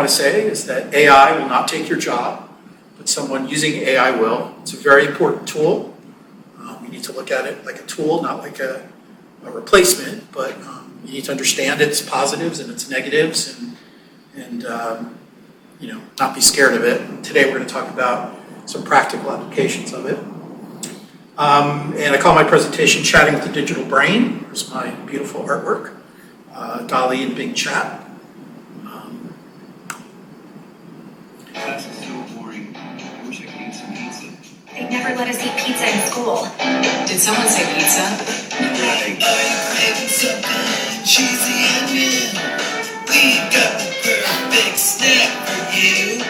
want to say is that AI will not take your job, but someone using AI will. It's a very important tool. We need to look at it like a tool, not like a replacement, but you need to understand its positives and its negatives and not be scared of it. Today we're going to talk about some practical applications of it. And I call my presentation Chatting with the Digital Brain. Here's my beautiful artwork, Dolly and Bing Chat. Class is so boring. I wish I could eat some pizza. They never let us eat pizza in school. Did someone say pizza? Like, are you craving something cheesy and new? We got the perfect snack for you.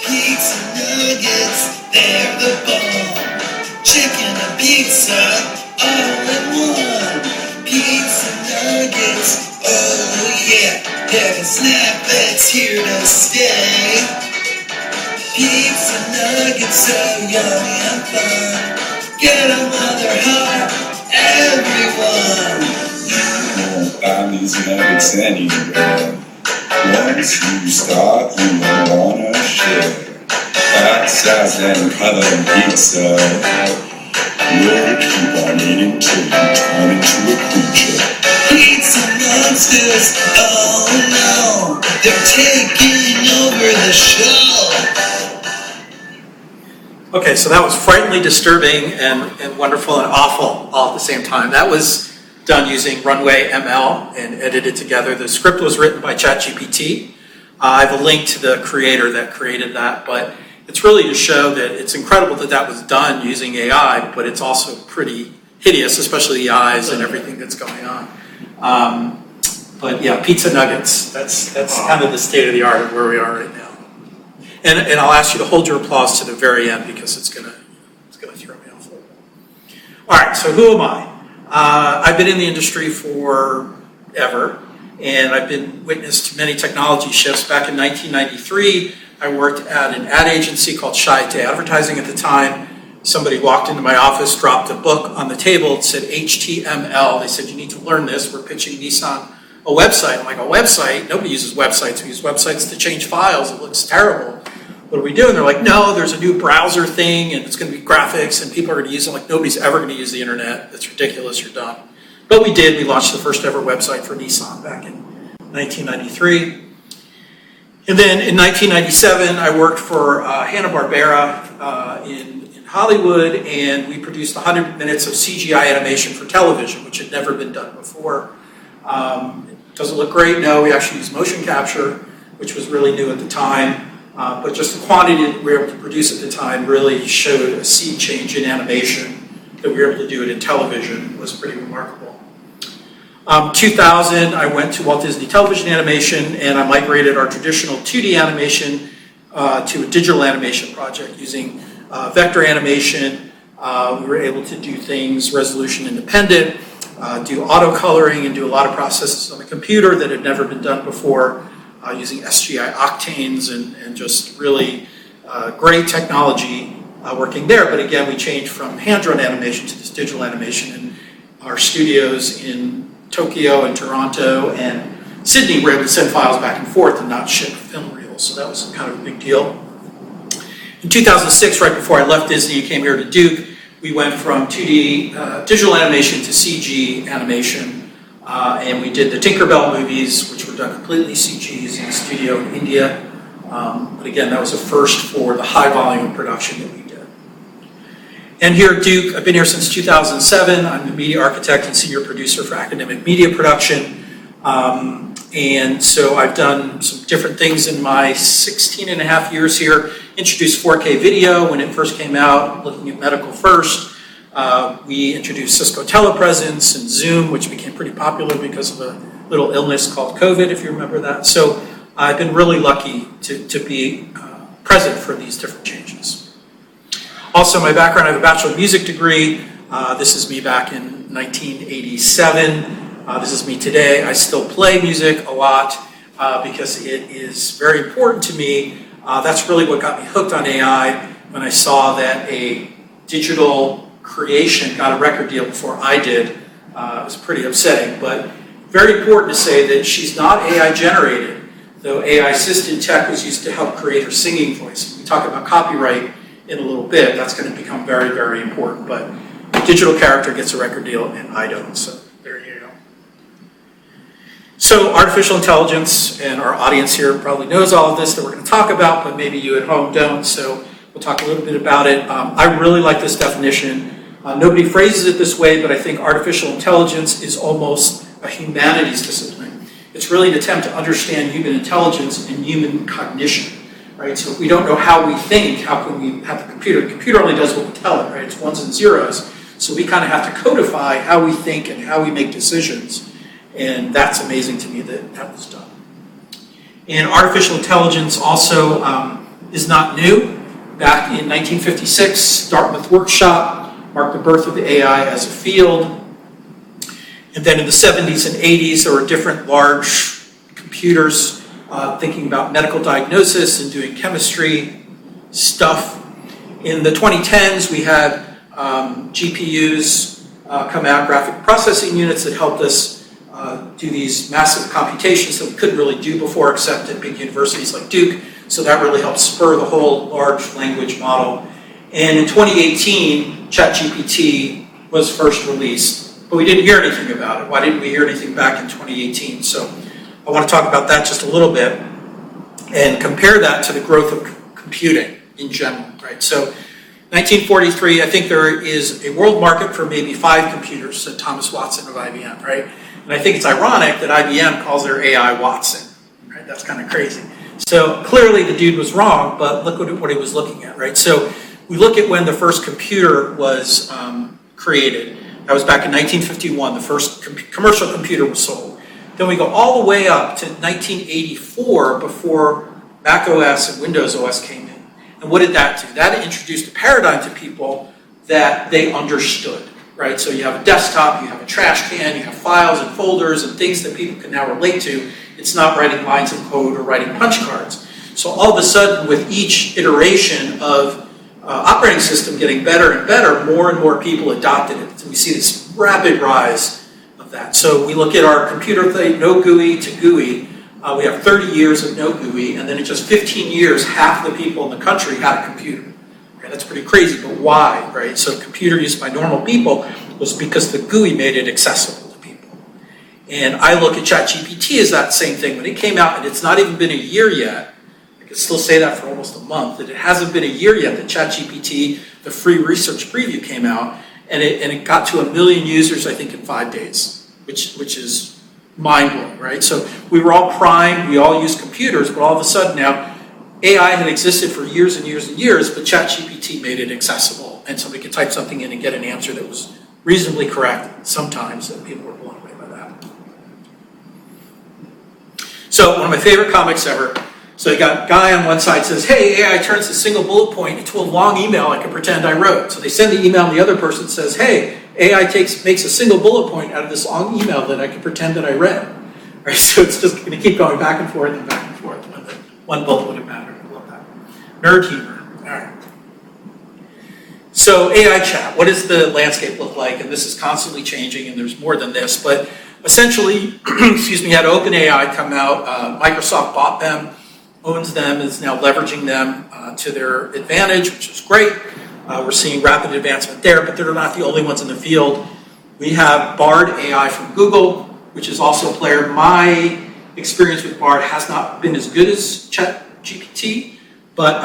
Pizza nuggets, they're the bomb. Chicken and pizza, all in one. Pizza nuggets, oh yeah. They're the snack that's here to stay. Pizza nuggets, so yummy and fun. Get them while they're hot, everyone. You won't find these nuggets anywhere. Once you start, you won't wanna share. Bite size and color and pizza. You'll keep on eating till you turn into a creature. Pizza monsters, oh no, they're taking over the show. Okay, so that was frighteningly disturbing and wonderful and awful all at the same time. That was done using Runway ML and edited together. The script was written by ChatGPT. I have a link to the creator that created that, but it's really to show that it's incredible that that was done using AI, but it's also pretty hideous, especially the eyes and everything that's going on. But yeah, pizza nuggets, that's kind of the state of the art of where we are right now. And I'll ask you to hold your applause to the very end because it's gonna throw me off a little bit. All right, so who am I? I've been in the industry forever, and I've been witness to many technology shifts. Back in 1993, I worked at an ad agency called Chiat Advertising at the time. Somebody walked into my office, dropped a book on the table, it said HTML. They said, you need to learn this. We're pitching Nissan a website. I'm like, a website? Nobody uses websites. We use websites to change files. It looks terrible. What are we doing? They're like, no, there's a new browser thing, and it's going to be graphics, and people are going to use it. Like, nobody's ever going to use the internet. That's ridiculous. You're done. But we did. We launched the first ever website for Nissan back in 1993. And then in 1997, I worked for Hanna-Barbera in Hollywood, and we produced 100 minutes of CGI animation for television, which had never been done before. Does it look great? No, we actually used motion capture, which was really new at the time. But just the quantity that we were able to produce at the time really showed a sea change in animation. That we were able to do it in television was pretty remarkable. 2000, I went to Walt Disney Television Animation, and I migrated our traditional 2D animation to a digital animation project using vector animation. We were able to do things resolution independent, do auto coloring, and do a lot of processes on the computer that had never been done before. Using SGI octanes and just really great technology working there. But again, we changed from hand-drawn animation to this digital animation. And our studios in Tokyo and Toronto and Sydney were able to send files back and forth and not ship film reels. So that was kind of a big deal. In 2006, right before I left Disney and came here to Duke, we went from 2D digital animation to CG animation. And we did the Tinkerbell movies, which were done completely CG using a studio in India. But again, that was a first for the high volume production that we did. And here at Duke, I've been here since 2007. I'm the media architect and senior producer for academic media production. And so I've done some different things in my 16 and a half years here. Introduced 4K video when it first came out, looking at medical first. We introduced Cisco telepresence and Zoom, which became pretty popular because of a little illness called COVID, if you remember that. So I've been really lucky to be present for these different changes. Also, my background, I have a Bachelor of Music degree. This is me back in 1987. This is me today. I still play music a lot because it is very important to me. That's really what got me hooked on AI when I saw that a digital creation got a record deal before I did. It was pretty upsetting, but very important to say that she's not AI generated. though AI-assisted tech was used to help create her singing voice. We talk about copyright in a little bit. That's going to become very, very important. But a digital character gets a record deal, and I don't. So there you go. So artificial intelligence, and our audience here probably knows all of this that we're going to talk about, but maybe you at home don't. So we'll talk a little bit about it. I really like this definition. Nobody phrases it this way, but I think artificial intelligence is almost a humanities discipline. It's really an attempt to understand human intelligence and human cognition, right? So if we don't know how we think, how can we have the computer? The computer only does what we tell it, right? It's ones and zeros. So we kind of have to codify how we think and how we make decisions. And that's amazing to me that that was done. And artificial intelligence also is not new. Back in 1956, Dartmouth Workshop marked the birth of the AI as a field. And then in the 70s and 80s, there were different large computers thinking about medical diagnosis and doing chemistry stuff. In the 2010s, we had GPUs come out, graphic processing units, that helped us do these massive computations that we couldn't really do before except at big universities like Duke. So that really helped spur the whole large language model. And in 2018, ChatGPT was first released, but we didn't hear anything about it. Why didn't we hear anything back in 2018? So I want to talk about that just a little bit and compare that to the growth of computing in general, right? So 1943, I think there is a world market for maybe 5 computers, said Thomas Watson of IBM, right? And I think it's ironic that IBM calls their AI Watson, right? That's kind of crazy. So clearly the dude was wrong, but look what he was looking at, right? So we look at when the first computer was created. That was back in 1951. The first commercial computer was sold. Then we go all the way up to 1984 before Mac OS and Windows OS came in. And what did that do? That introduced a paradigm to people that they understood, right? So you have a desktop, you have a trash can, you have files and folders and things that people can now relate to. It's not writing lines of code or writing punch cards. So all of a sudden, with each iteration of operating system getting better and better, more and more people adopted it. So we see this rapid rise of that. So we look at our computer thing, no GUI to GUI. We have 30 years of no GUI, and then in just 15 years, half the people in the country had a computer. Right? That's pretty crazy, but why? Right? So computer use by normal people was because the GUI made it accessible to people. And I look at ChatGPT as that same thing. When it came out, and it's not even been a year yet, I could still say that for almost a month, that it hasn't been a year yet that ChatGPT, the free research preview, came out, and it got to 1 million users, I think, in 5 days, which is mind-blowing, right? So we were all primed, we all used computers, but all of a sudden now, AI had existed for years and years and years, but ChatGPT made it accessible, and somebody could type something in and get an answer that was reasonably correct sometimes, and people were blown away by that. So one of my favorite comics ever. So you got a guy on one side says, hey, AI turns a single bullet point into a long email I can pretend I wrote. So they send the email and the other person says, hey, AI makes a single bullet point out of this long email that I can pretend that I read. Right? So it's just going to keep going back and forth and back and forth. One bullet wouldn't matter. I love that. Nerd humor. All right. So AI chat, what does the landscape look like? And this is constantly changing, and there's more than this. But essentially, excuse me, had OpenAI come out. Microsoft bought them, owns them, is now leveraging them to their advantage, which is great. We're seeing rapid advancement there, but they're not the only ones in the field. We have Bard AI from Google, which is also a player. My experience with Bard has not been as good as ChatGPT, but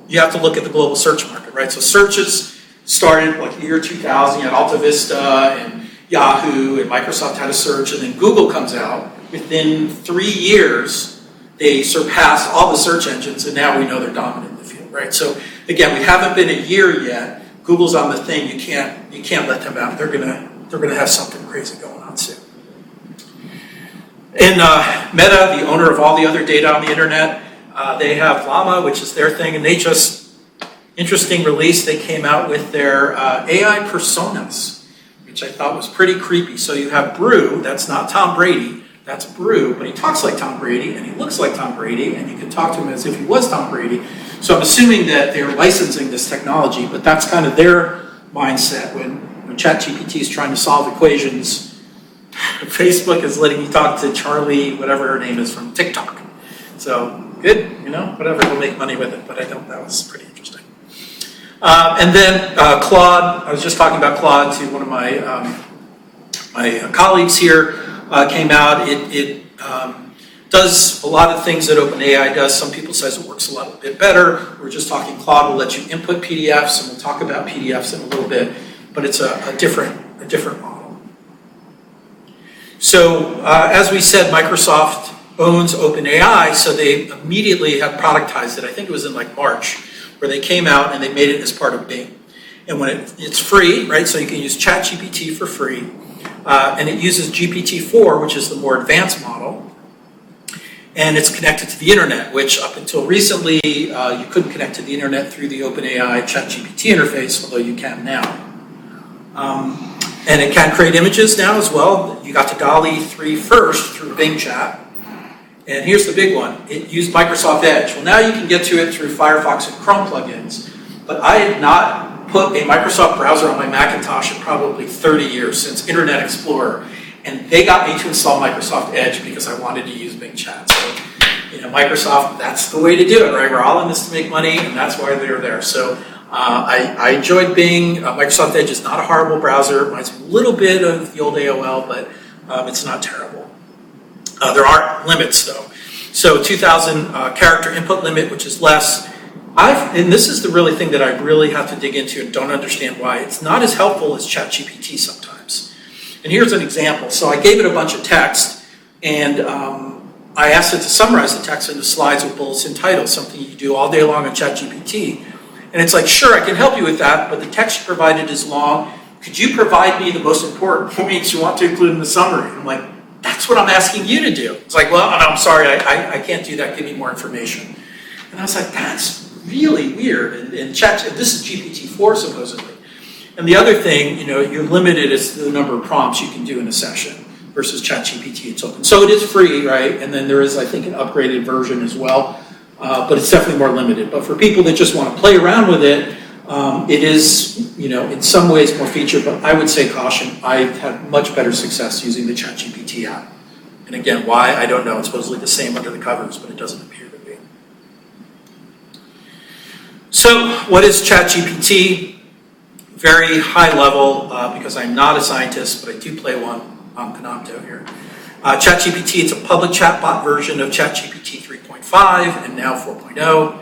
you have to look at the global search market, right? So searches started like the year 2000. You had Alta Vista and Yahoo and Microsoft had a search, and then Google comes out. Within 3 years, they surpassed all the search engines, and now we know they're dominant in the field, right? So again, we haven't been a year yet. Google's on the thing. You can't let them out. They're gonna have something crazy going on soon. And Meta, the owner of all the other data on the internet, they have Llama, which is their thing, and they just, interesting release, they came out with their AI personas, which I thought was pretty creepy. So you have Brew, that's not Tom Brady, that's Brew, but he talks like Tom Brady, and he looks like Tom Brady, and you can talk to him as if he was Tom Brady. So I'm assuming that they're licensing this technology, but that's kind of their mindset when ChatGPT is trying to solve equations Facebook is letting you talk to Charlie, whatever her name is, from TikTok. So good, whatever, we'll make money with it. But I thought that was pretty interesting. And then Claude, I was just talking about Claude to one of my colleagues here, came out. It does a lot of things that OpenAI does. Some people says it works a little bit better. We're just talking Claude will let you input PDFs, and we'll talk about PDFs in a little bit, but it's a different model. So as we said, Microsoft owns OpenAI, so they immediately have productized it. I think it was in like March, where they came out and they made it as part of Bing. And when it's free, right, so you can use ChatGPT for free, and it uses GPT-4, which is the more advanced model, and it's connected to the internet, which up until recently, you couldn't connect to the internet through the OpenAI ChatGPT interface, although you can now. And it can create images now as well. You got to DALL-E 3 first through Bing Chat. And here's the big one. It used Microsoft Edge. Well, now you can get to it through Firefox and Chrome plugins, but I had not put a Microsoft browser on my Macintosh in probably 30 years, since Internet Explorer. And they got me to install Microsoft Edge because I wanted to use Bing Chat. So, Microsoft, that's the way to do it, right? We're all in this to make money, and that's why they're there. So I enjoyed Bing. Microsoft Edge is not a horrible browser. It reminds me a little bit of the old AOL, but it's not terrible. There are limits, though. So 2,000 character input limit, which is less. And this is the really thing that I really have to dig into and don't understand why. It's not as helpful as ChatGPT sometimes. And here's an example. So I gave it a bunch of text, and I asked it to summarize the text into slides with bullets and titles, something you do all day long on ChatGPT. And it's like, sure, I can help you with that, but the text you provided is long. Could you provide me the most important points you want to include in the summary? And I'm like, that's what I'm asking you to do. It's like, well, I'm sorry, I can't do that. Give me more information. And I was like, that's really weird. And this is GPT-4 supposedly. And the other thing, you're limited as to the number of prompts you can do in a session versus ChatGPT. It's open. So it is free, right? And then there is, I think, an upgraded version as well. But it's definitely more limited. But for people that just want to play around with it, it is, in some ways more featured, but I would say caution. I've had much better success using the ChatGPT app. And again, why? I don't know. It's supposedly the same under the covers, but it doesn't appear to be. So what is ChatGPT? Very high level, because I'm not a scientist, but I do play one on Panopto here. ChatGPT, it's a public chatbot version of ChatGPT 3.5 and now 4.0.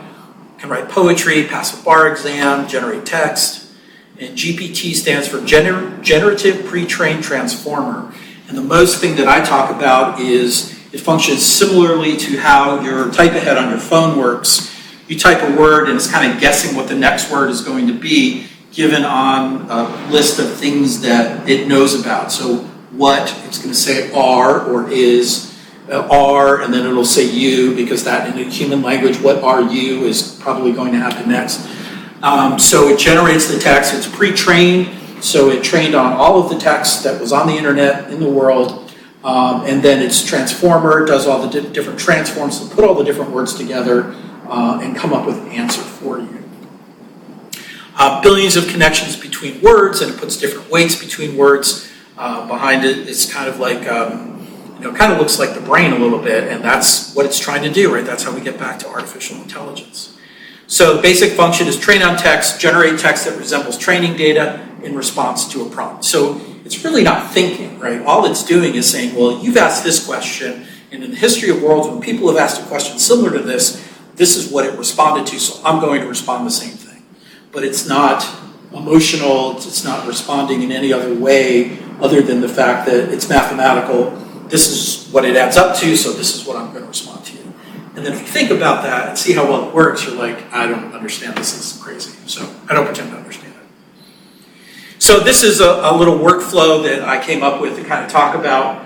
Can write poetry, pass a bar exam, generate text. And GPT stands for Generative Pre-trained Transformer. And the most thing that I talk about is it functions similarly to how your type-ahead on your phone works. You type a word and it's kind of guessing what the next word is going to be given on a list of things that it knows about. So what, it's going to say are or is, are, and then it'll say you, because that in a human language, what are you is probably going to happen next. So it generates the text. It's pre-trained, so it trained on all of the text that was on the internet in the world, and then its transformer does all the different transforms to put all the different words together and come up with an answer for you. Billions of connections between words, and it puts different weights between words behind it. It's kind of like, kind of looks like the brain a little bit, and that's what it's trying to do, right? That's how we get back to artificial intelligence. So the basic function is train on text, generate text that resembles training data in response to a prompt. So it's really not thinking, right? All it's doing is saying, well, you've asked this question, and in the history of worlds, when people have asked a question similar to this is what it responded to, so I'm going to respond the same thing. But it's not emotional, it's not responding in any other way other than the fact that it's mathematical. This is what it adds up to, so this is what I'm going to respond to. And then if you think about that and see how well it works, you're like, I don't understand this, is crazy. So I don't pretend to understand it. So this is a little workflow that I came up with to kind of talk about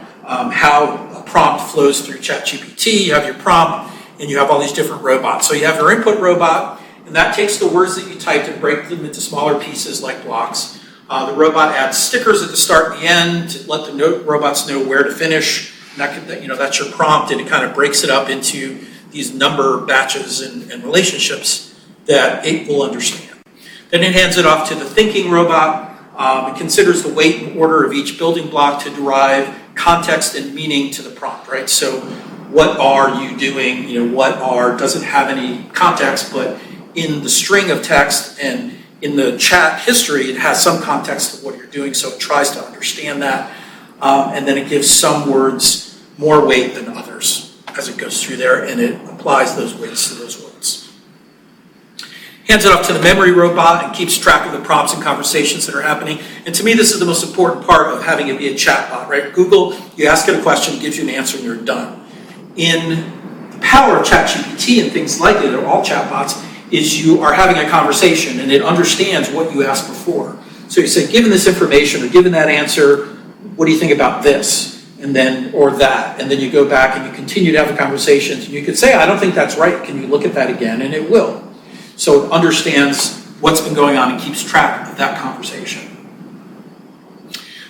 how a prompt flows through ChatGPT. You have your prompt, and you have all these different robots. So you have your input robot, and that takes the words that you typed and breaks them into smaller pieces like blocks. The robot adds stickers at the start and the end to let the robots know where to finish. And that's your prompt, and it kind of breaks it up into these number batches and relationships that it will understand. Then it hands it off to the thinking robot. It considers the weight and order of each building block to derive context and meaning to the prompt, right? So what are you doing? Doesn't have any context, but in the string of text and in the chat history, it has some context of what you're doing, so it tries to understand that. And then it gives some words more weight than others as it goes through there, and it applies those weights to those words. Hands it off to the memory robot and keeps track of the prompts and conversations that are happening. And to me, this is the most important part of having it be a chatbot, right? Google, you ask it a question, it gives you an answer, and you're done. In the power of ChatGPT and things like it, all chatbots, is you are having a conversation and it understands what you asked before. So you say, given this information or given that answer, what do you think about this? And then, or that. And then you go back and you continue to have the conversations. And you could say, I don't think that's right. Can you look at that again? And it will. So it understands what's been going on and keeps track of that conversation.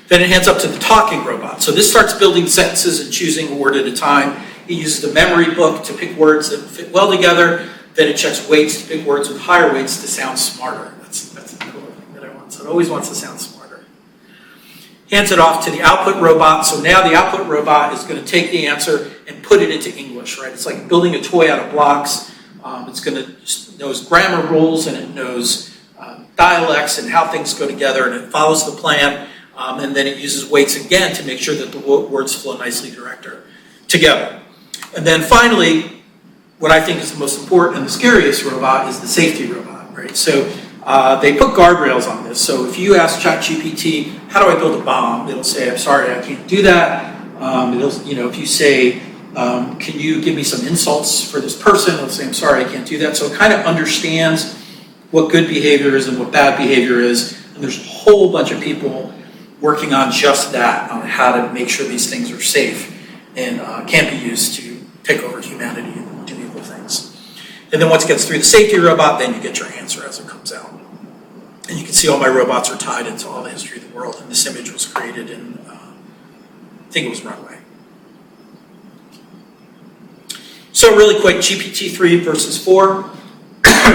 Then it hands up to the talking robot. So this starts building sentences and choosing a word at a time. It uses the memory book to pick words that fit well together. Then it checks weights to pick words with higher weights to sound smarter. That's the cool thing that I want. So it always wants to sound smarter. Hands it off to the output robot. So now the output robot is going to take the answer and put it into English, right? It's like building a toy out of blocks. It's going to knows grammar rules and it knows dialects and how things go together, and it follows the plan. And then it uses weights again to make sure that the words flow nicely together. And then finally, what I think is the most important and the scariest robot is the safety robot, right? So they put guardrails on this. So if you ask ChatGPT, how do I build a bomb? It'll say, I'm sorry, I can't do that. If you say, can you give me some insults for this person? It'll say, I'm sorry, I can't do that. So it kind of understands what good behavior is and what bad behavior is. And there's a whole bunch of people working on just that, on how to make sure these things are safe and can't be used to take over humanity and do evil things. And then once it gets through the safety robot, then you get your answer as it comes out. And you can see all my robots are tied into all the history of the world. And this image was created in, I think it was Runway. So really quick, GPT-3 versus 4.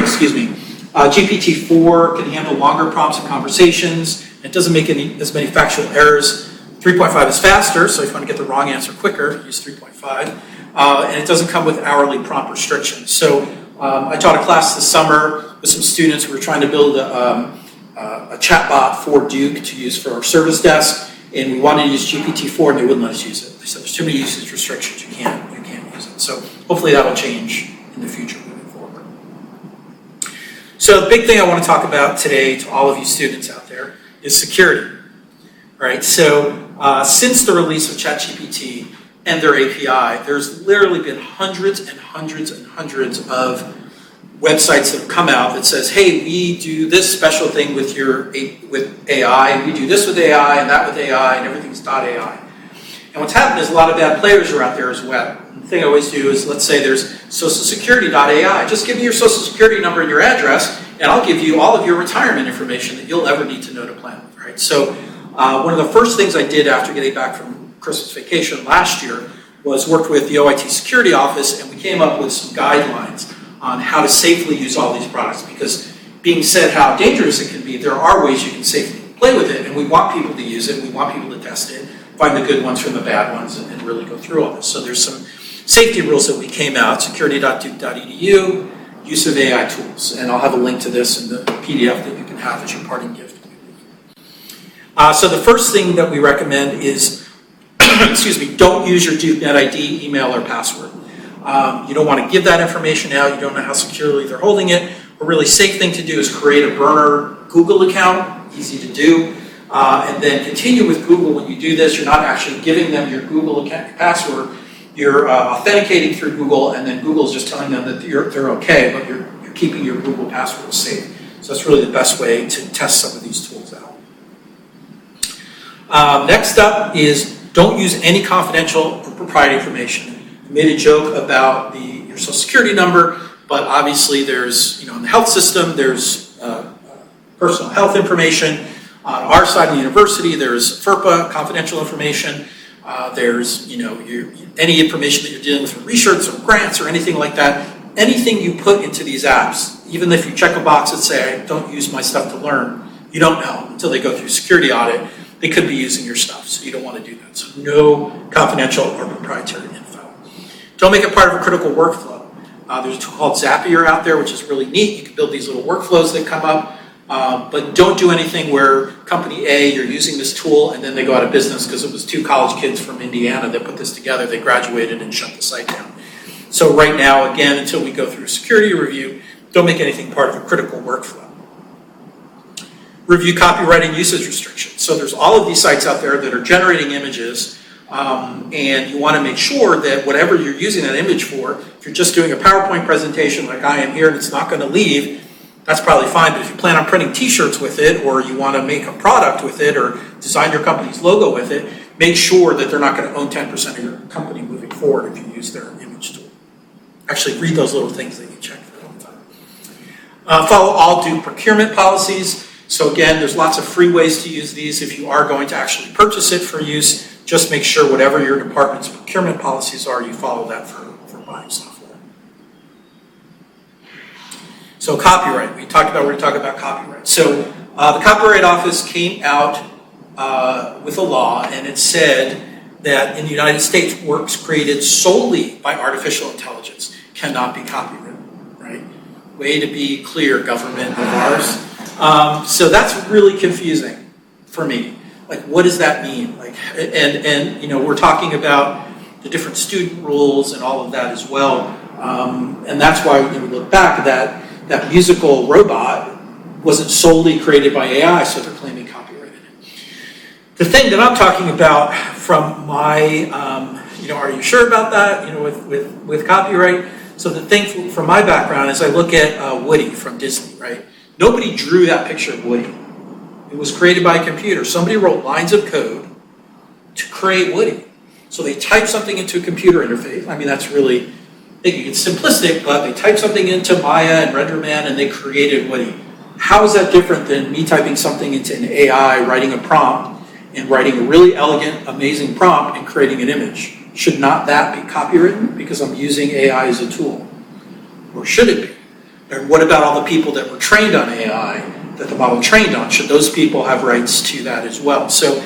Excuse me. GPT-4 can handle longer prompts and conversations. It doesn't make as many factual errors. 3.5 is faster, so if you want to get the wrong answer quicker, use 3.5. And it doesn't come with hourly prompt restrictions. So I taught a class this summer with some students who were trying to build a chatbot for Duke to use for our service desk, and we wanted to use GPT-4 and they wouldn't let us use it. They said there's too many usage restrictions, you can't use it. So hopefully that will change in the future moving forward. So the big thing I want to talk about today to all of you students out there is security. All right, so since the release of ChatGPT and their API, there's literally been hundreds and hundreds and hundreds of websites that have come out that says, hey, we do this special thing with AI, and we do this with AI, and that with AI, and everything's .ai. And what's happened is a lot of bad players are out there as well. And the thing I always do is, let's say there's socialsecurity.ai. Just give me your social security number and your address, and I'll give you all of your retirement information that you'll ever need to know to plan with, right? So one of the first things I did after getting back from Christmas vacation last year was worked with the OIT security office, and we came up with some guidelines on how to safely use all these products. Because being said how dangerous it can be, there are ways you can safely play with it, and we want people to use it, and we want people to test it, find the good ones from the bad ones, and really go through all this. So there's some safety rules that we came out, security.duke.edu, use of AI tools, and I'll have a link to this in the PDF that you can have as your parting gift. So the first thing that we recommend is, don't use your Duke NetID, email, or password. You don't want to give that information out. You don't know how securely they're holding it. A really safe thing to do is create a burner Google account, easy to do, and then continue with Google when you do this. You're not actually giving them your Google account password. You're authenticating through Google, and then Google's just telling them that they're okay, but you're keeping your Google password safe. So that's really the best way to test some of these tools out. Next up is don't use any confidential or proprietary information. I made a joke about your social security number, but obviously there's, in the health system, there's personal health information. On our side of the university, there's FERPA, confidential information. There's, any information that you're dealing with from research or grants or anything like that. Anything you put into these apps, even if you check a box that say, don't use my stuff to learn, you don't know until they go through security audit they could be using your stuff, so you don't want to do that. So no confidential or proprietary info. Don't make it part of a critical workflow. There's a tool called Zapier out there, which is really neat. You can build these little workflows that come up, but don't do anything where company A, you're using this tool, and then they go out of business because it was 2 college kids from Indiana that put this together. They graduated and shut the site down. So right now, again, until we go through a security review, don't make anything part of a critical workflow. Review copyright and usage restrictions. So there's all of these sites out there that are generating images, and you want to make sure that whatever you're using that image for, if you're just doing a PowerPoint presentation like I am here and it's not going to leave, that's probably fine. But if you plan on printing t-shirts with it, or you want to make a product with it, or design your company's logo with it, make sure that they're not going to own 10% of your company moving forward if you use their image tool. Actually, read those little things that you check for all the time. Follow all due procurement policies. So again, there's lots of free ways to use these. If you are going to actually purchase it for use, just make sure whatever your department's procurement policies are, you follow that for buying software. So copyright, we're going to talk about copyright. So the Copyright Office came out with a law, and it said that in the United States, works created solely by artificial intelligence cannot be copywritten, right? Way to be clear, government of ours. So that's really confusing for me. Like, what does that mean? Like, and you know, we're talking about the different student rules and all of that as well. And that's why when we look back, that musical robot wasn't solely created by AI, so they're claiming copyrighted it. The thing that I'm talking about from my, you know, are you sure about that? You know, with copyright. So the thing from my background is I look at Woody from Disney, right? Nobody drew that picture of Woody. It was created by a computer. Somebody wrote lines of code to create Woody. So they typed something into a computer interface. I mean, that's really, it's simplistic, but they typed something into Maya and RenderMan and they created Woody. How is that different than me typing something into an AI, writing a prompt, and writing a really elegant, amazing prompt and creating an image? Should not that be copywritten because I'm using AI as a tool? Or should it be? And what about all the people that were trained on AI, that the model trained on? Should those people have rights to that as well? So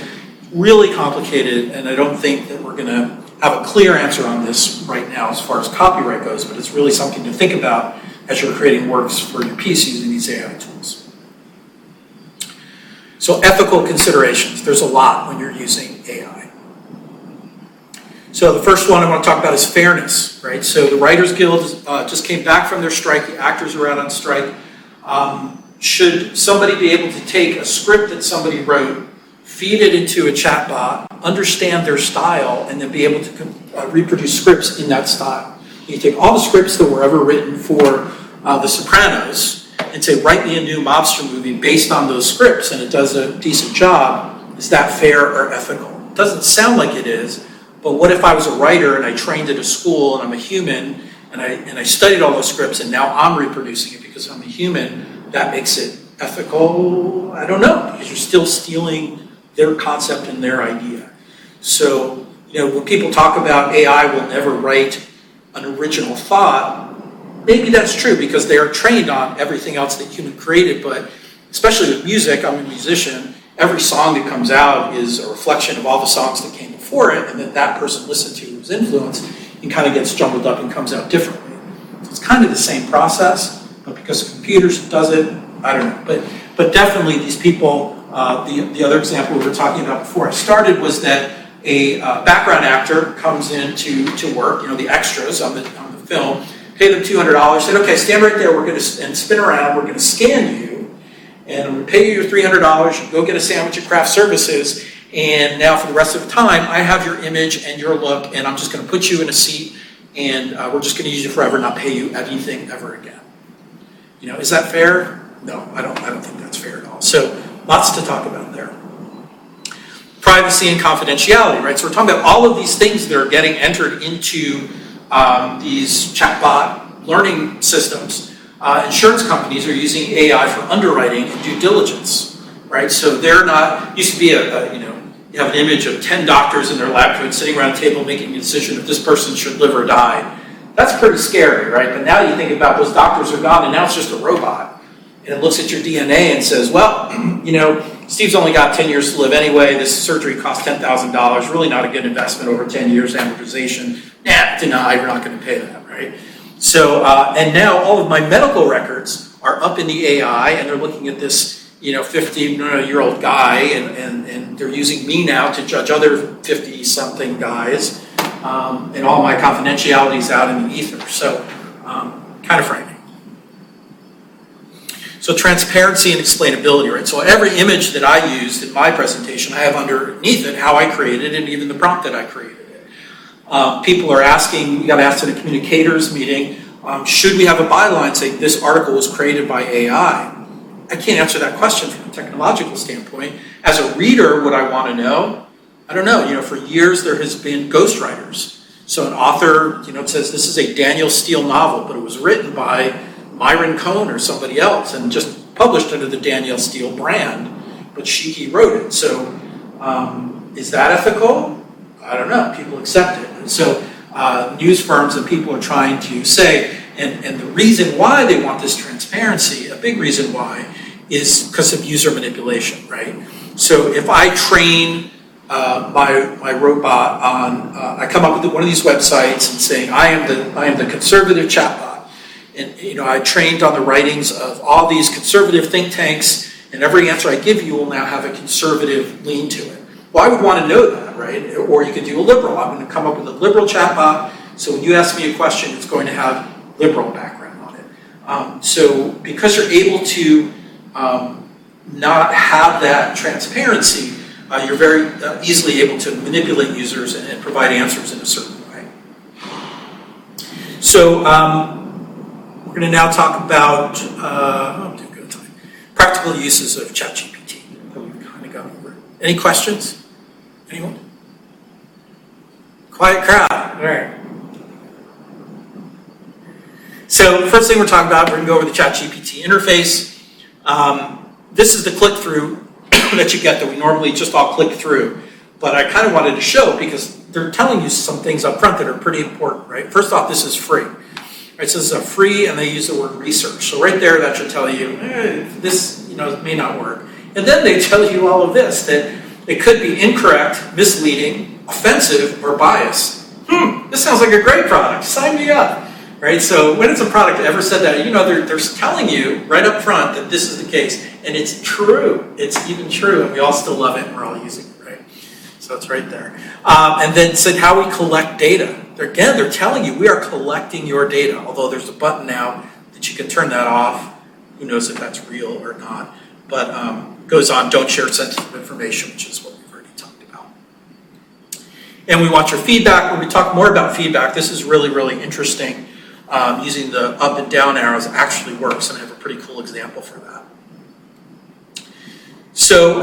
really complicated, and I don't think that we're going to have a clear answer on this right now as far as copyright goes, but it's really something to think about as you're creating works for your piece using these AI tools. So ethical considerations. There's a lot when you're using AI. So the first one I want to talk about is fairness, right? So the Writers Guild just came back from their strike. The actors are out on strike. Should somebody be able to take a script that somebody wrote, feed it into a chatbot, understand their style, and then be able to reproduce scripts in that style? You take all the scripts that were ever written for The Sopranos and say, write me a new mobster movie based on those scripts, and it does a decent job. Is that fair or ethical? It doesn't sound like it is, but what if I was a writer and I trained at a school and I'm a human and I studied all those scripts and now I'm reproducing it because I'm a human? That makes it ethical? I don't know, because you're still stealing their concept and their idea. So, you know, when people talk about AI will never write an original thought, maybe that's true because they are trained on everything else that human created, but especially with music, I'm a musician, every song that comes out is a reflection of all the songs that came before it, and that person listened to was influenced and kind of gets jumbled up and comes out differently. So it's kind of the same process, but because computers does it, I don't know. But definitely these people, the other example we were talking about before I started was that a background actor comes in to work, you know, the extras on the film, pay them $200, said, okay, stand right there, we're going to, and spin around, we're going to scan you, and I'm going to pay you your $300, you go get a sandwich at Craft Services, and now for the rest of the time, I have your image and your look, and I'm just going to put you in a seat, and we're just going to use you forever, not pay you anything ever again. You know, is that fair? No, I don't think that's fair at all. So lots to talk about there. Privacy and confidentiality, right? So we're talking about all of these things that are getting entered into these chatbot learning systems. Insurance companies are using AI for underwriting and due diligence, right? So they're not, used to be you have an image of 10 doctors in their lab coats sitting around a table making a decision if this person should live or die. That's pretty scary, right? But now you think about those doctors are gone and now it's just a robot. And it looks at your DNA and says, well, you know, Steve's only got 10 years to live anyway. This surgery cost $10,000. Really not a good investment over 10 years amortization. Nah, denied. We're not going to pay that, right? So, and now all of my medical records are up in the AI, and they're looking at this, 50-year-old guy, and they're using me now to judge other 50-something guys, and all my confidentiality is out in the ether. So, kind of frightening. So transparency and explainability, right? So every image that I used in my presentation, I have underneath it how I created it and even the prompt that I created it. People are asking, we got asked in a communicators meeting, should we have a byline saying this article was created by AI? I can't answer that question from a technological standpoint. As a reader, what I want to know, I don't know. For years there has been ghostwriters. So an author, it says this is a Daniel Steele novel, but it was written by Myron Cohn or somebody else and just published under the Daniel Steele brand, but he wrote it. So is that ethical? I don't know. People accept it. And so news firms and people are trying to say, and the reason why they want this transparency, a big reason why, is because of user manipulation, right? So if I train my robot on, I come up with one of these websites and saying, I am the conservative chatbot. And I trained on the writings of all these conservative think tanks, and every answer I give you will now have a conservative lean to it. Well, I would want to know that, right? Or you could do a liberal. I'm going to come up with a liberal chatbot, so when you ask me a question, it's going to have liberal background on it. So because you're able to not have that transparency, you're very easily able to manipulate users and provide answers in a certain way. So we're going to now talk about practical uses of ChatGPT. We've kind of gone over. Any questions? Anyone? Quiet crowd. All right. So the first thing we're talking about, we're going to go over the ChatGPT interface. This is the click-through that you get that we normally just all click through. But I kind of wanted to show because they're telling you some things up front that are pretty important, right? First off, this is free. Right, so this is a free, and they use the word research. So right there, that should tell you, this may not work. And then they tell you all of this, that it could be incorrect, misleading, offensive, or biased. This sounds like a great product. Sign me up. Right? So when it's a product that ever said that, they're telling you right up front that this is the case. And it's true. It's even true, and we all still love it, and we're all using it, right? So it's right there. And then said how we collect data. Again, they're telling you we are collecting your data, although there's a button now that you can turn that off. Who knows if that's real or not. But goes on, don't share sensitive information, which is what we've already talked about. And we want your feedback. When we talk more about feedback, this is really, really interesting. Using the up and down arrows actually works, and I have a pretty cool example for that. So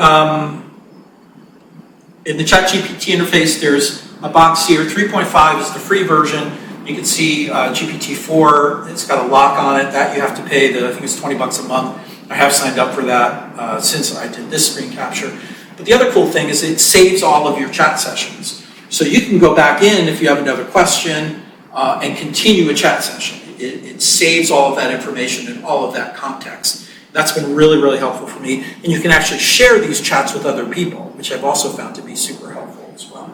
in the ChatGPT interface, there's a box here. 3.5 is the free version. You can see GPT-4, it's got a lock on it. That you have to pay, I think it's $20 a month. I have signed up for that since I did this screen capture. But the other cool thing is it saves all of your chat sessions. So you can go back in if you have another question and continue a chat session. It saves all of that information and all of that context. That's been really, really helpful for me. And you can actually share these chats with other people, which I've also found to be super helpful as well.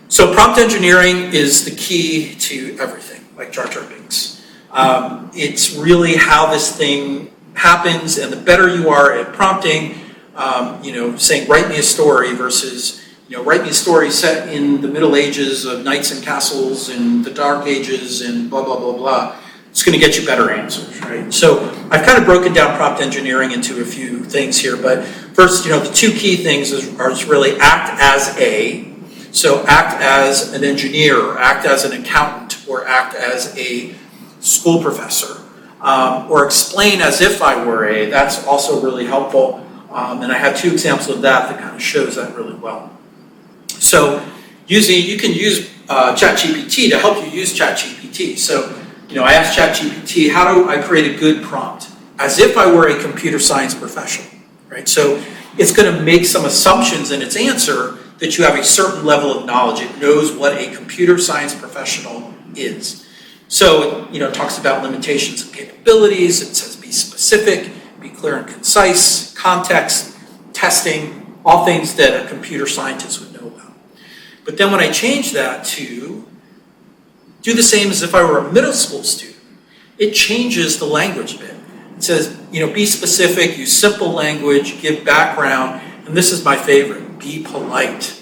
So prompt engineering is the key to everything, like Jar Jar Binks. It's really how this thing happens, and the better you are at prompting, saying write me a story versus write me a story set in the Middle Ages of knights and castles and the Dark Ages and blah, blah, blah, blah. It's going to get you better answers, right? So I've kind of broken down prompt engineering into a few things here, but first, the two key things are really act as a, so act as an engineer, or act as an accountant, or act as a school professor, or explain as if I were a, that's also really helpful. And I have two examples of that kind of shows that really well. So you can use ChatGPT to help you use ChatGPT. So, I asked ChatGPT, how do I create a good prompt? As if I were a computer science professional, right? So it's going to make some assumptions in its answer that you have a certain level of knowledge. It knows what a computer science professional is. So, it talks about limitations and capabilities. It says be specific. be clear and concise, context, testing, all things that a computer scientist would know about. But then when I change that to do the same as if I were a middle school student, it changes the language a bit. It says, be specific, use simple language, give background, and this is my favorite, be polite.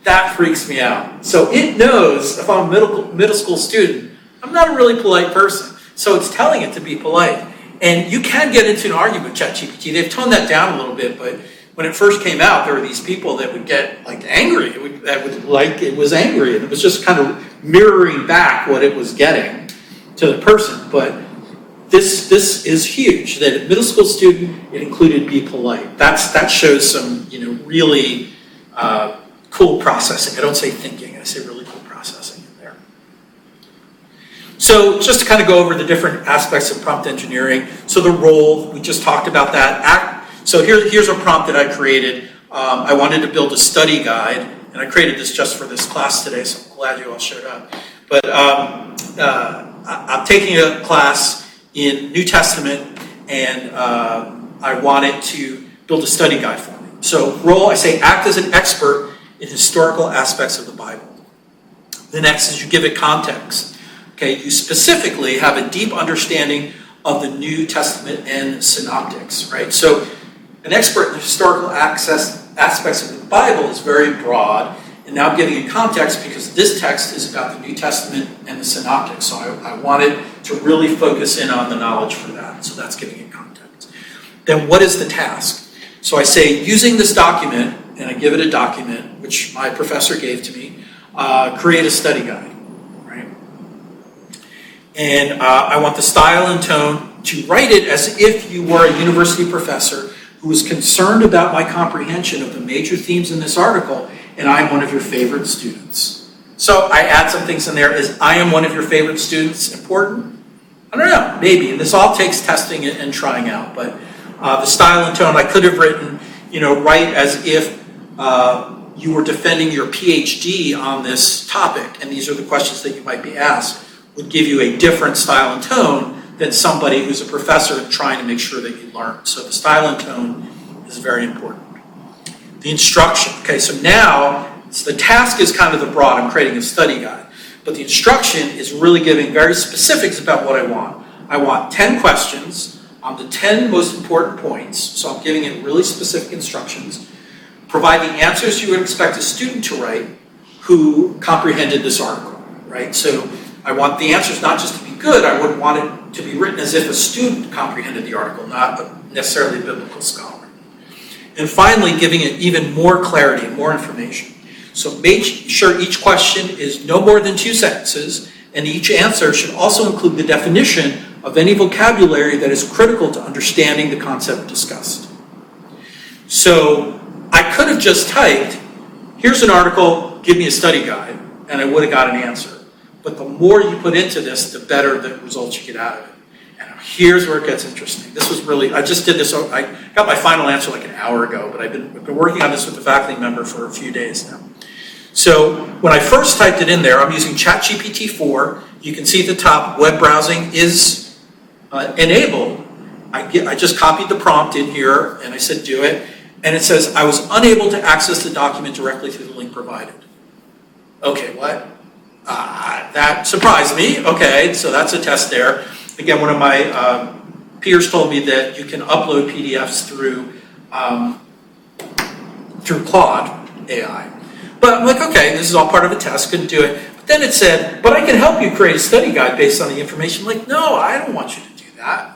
That freaks me out. So it knows if I'm a middle school student, I'm not a really polite person. So it's telling it to be polite. And you can get into an argument with ChatGPT. They've toned that down a little bit, but when it first came out, there were these people that would get angry. It was angry, and it was just kind of mirroring back what it was getting to the person. But this is huge. That a middle school student, it included be polite. That shows some really cool processing. I don't say thinking. I say really cool processing in there. So just to kind of go over the different aspects of prompt engineering. So the role, we just talked about that. So here's a prompt that I created. I wanted to build a study guide, and I created this just for this class today, so I'm glad you all showed up. But I'm taking a class in New Testament, and I wanted to build a study guide for me. So role, I say act as an expert in historical aspects of the Bible. The next is you give it context. Okay, you specifically have a deep understanding of the New Testament and synoptics, right? So an expert in the historical aspects of the Bible is very broad, and now I'm giving it context because this text is about the New Testament and the synoptics. So I wanted to really focus in on the knowledge for that. So that's giving it context. Then what is the task? So I say, using this document, and I give it a document, which my professor gave to me, create a study guide, right? And I want the style and tone to write it as if you were a university professor who is concerned about my comprehension of the major themes in this article, and I am one of your favorite students. So I add some things in there. Is I am one of your favorite students important? I don't know, maybe. And this all takes testing and trying out. But the style and tone, I could have written, write as if you were defending your PhD on this topic, and these are the questions that you might be asked, would give you a different style and tone than somebody who's a professor and trying to make sure that you learn. So the style and tone is very important. The instruction. Okay, so now the task is kind of the broad. I'm creating a study guide. But the instruction is really giving very specifics about what I want. I want 10 questions on the 10 most important points. So I'm giving it really specific instructions. Provide the answers you would expect a student to write who comprehended this article, right? So I want the answers not just to be good, I would want it to be written as if a student comprehended the article, not necessarily a biblical scholar. And finally, giving it even more clarity, more information. So make sure each question is no more than 2 sentences, and each answer should also include the definition of any vocabulary that is critical to understanding the concept discussed. So I could have just typed, here's an article, give me a study guide, and I would have got an answer. But the more you put into this, the better the results you get out of it. And here's where it gets interesting. This was really, I just did this, I got my final answer like an hour ago, but I've been working on this with a faculty member for a few days now. So when I first typed it in there, I'm using ChatGPT 4. You can see at the top, web browsing is enabled. I just copied the prompt in here, and I said do it. And it says, I was unable to access the document directly through the link provided. Okay, what? That surprised me. Okay, so that's a test there. Again, one of my peers told me that you can upload PDFs through Claude AI. But I'm like, okay, this is all part of a test, couldn't do it. But then it said, but I can help you create a study guide based on the information. I'm like, no, I don't want you to do that.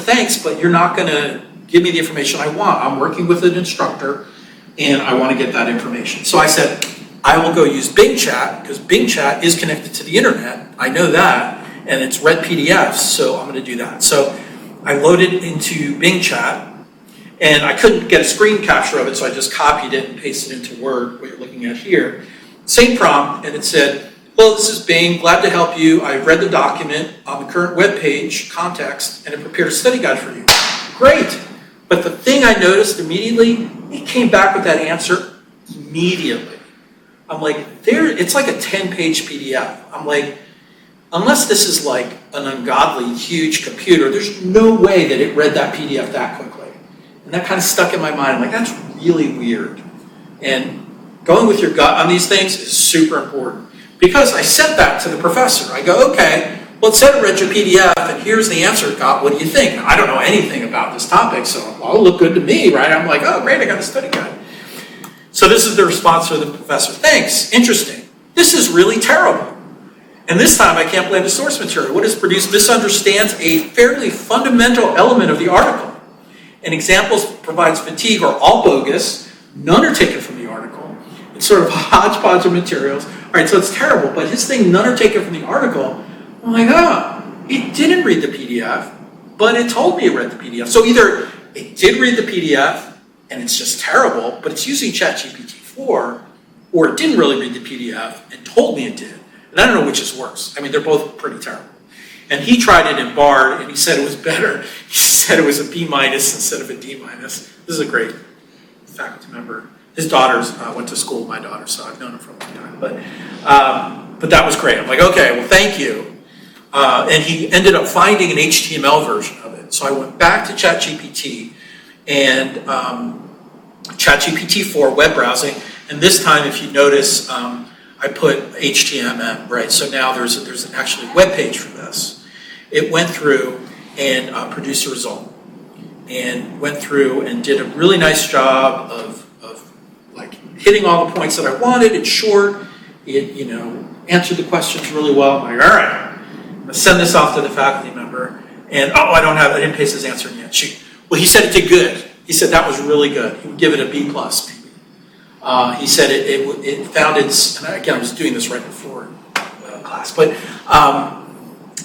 Thanks, but you're not going to give me the information I want. I'm working with an instructor, and I want to get that information. So I said, I will go use Bing Chat, because Bing Chat is connected to the internet. I know that, and it's read PDFs, so I'm going to do that. So I loaded into Bing Chat, and I couldn't get a screen capture of it, so I just copied it and pasted it into Word, what you're looking at here. Same prompt, and it said, hello, this is Bing, glad to help you. I've read the document on the current web page, context, and it prepared a study guide for you. Great, but the thing I noticed immediately, it came back with that answer immediately. I'm like, it's like a 10-page PDF. I'm like, unless this is like an ungodly huge computer, there's no way that it read that PDF that quickly. And that kind of stuck in my mind. I'm like, that's really weird. And going with your gut on these things is super important. Because I said that to the professor. I go, okay, well, it said it read your PDF, and here's the answer it got. What do you think? Now, I don't know anything about this topic, so it'll look good to me, right? I'm like, oh, great, I got a study guide. So this is the response from the professor. Thanks, interesting. This is really terrible. And this time, I can't blame the source material. What is produced misunderstands a fairly fundamental element of the article. And examples provides fatigue are all bogus, none are taken from the article. It's sort of a hodgepodge of materials. All right, so it's terrible, but his thing, none are taken from the article. I'm like, it didn't read the PDF, but it told me it read the PDF. So either it did read the PDF, and it's just terrible, but it's using ChatGPT 4, or it didn't really read the PDF and told me it did. And I don't know which is worse. I mean, they're both pretty terrible. And he tried it in BARD, and he said it was better. He said it was a B- instead of a D-. This is a great faculty member. His daughters went to school with my daughter, so I've known him for a long time. But that was great. I'm like, okay, well, thank you. And he ended up finding an HTML version of it. So I went back to ChatGPT and ChatGPT 4 web browsing. And this time, if you notice, I put HTML, right? So now there's an actually web page for this. It went through and produced a result, and went through and did a really nice job of like hitting all the points that I wanted. It's short. It answered the questions really well. I'm like, all right, I'm gonna send this off to the faculty member. And I didn't paste his answer in yet. Well, he said it did good. He said that was really good. He would give it a B+, maybe. He said it found its, and again, I was doing this right before class, but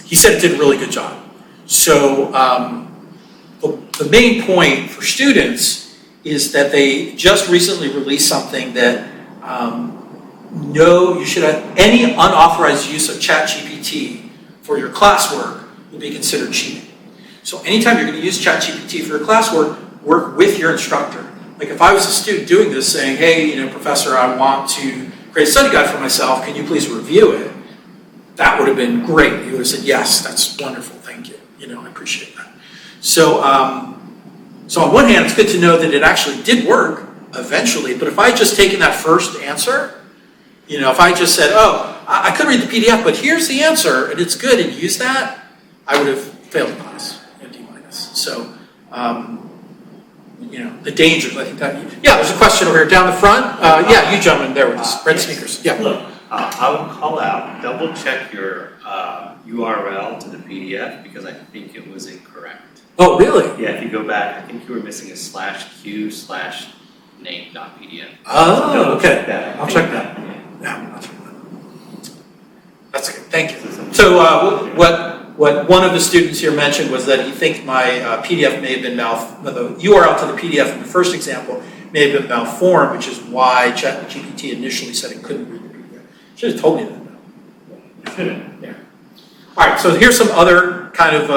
he said it did a really good job. So the main point for students is that they just recently released something that you should have any unauthorized use of ChatGPT for your classwork will be considered cheating. So anytime you're going to use ChatGPT for your classwork, work with your instructor. Like if I was a student doing this saying, hey, professor, I want to create a study guide for myself, can you please review it? That would have been great. You would have said, yes, that's wonderful, thank you. I appreciate that. So on one hand, it's good to know that it actually did work eventually, but if I had just taken that first answer, if I just said, I could read the PDF, but here's the answer, and it's good, and use that, I would have failed the class, D-. So, the dangers, I think that, there's a question over here down the front. You gentlemen there with the red sneakers. Yeah. Look, I would call out, double check your URL to the PDF because I think it was incorrect. Oh, really? Yeah, if you go back, I think you were missing a /q/name.pdf. Oh, okay. Check that. I'll check that. Yeah, I'll check that. That's okay. Thank you. So what one of the students here mentioned was that he thinks my PDF may have been the URL to the PDF in the first example may have been malformed, which is why ChatGPT initially said it couldn't read the PDF. Should have told me that. Yeah. All right, so here's some other kind of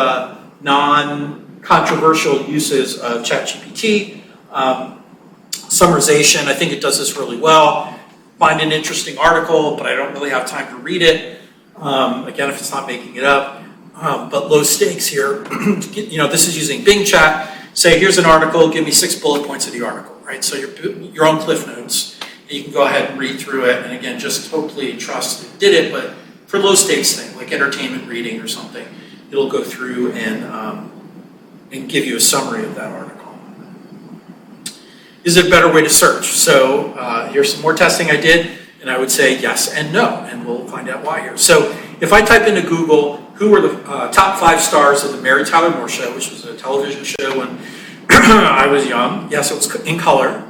non-controversial uses of ChatGPT. Summarization, I think it does this really well. Find an interesting article, but I don't really have time to read it. Again, if it's not making it up. But low stakes here. This is using Bing Chat. Say, here's an article, give me 6 bullet points of the article, right? So your own cliff notes. And you can go ahead and read through it, and again, just hopefully trust it did it, but for low stakes thing, like entertainment reading or something, it'll go through and give you a summary of that article. Is it a better way to search? So here's some more testing I did, and I would say yes and no, and we'll find out why here. So if I type into Google, who were the top 5 stars of the Mary Tyler Moore Show, which was a television show when I was young. Yes, it was in color.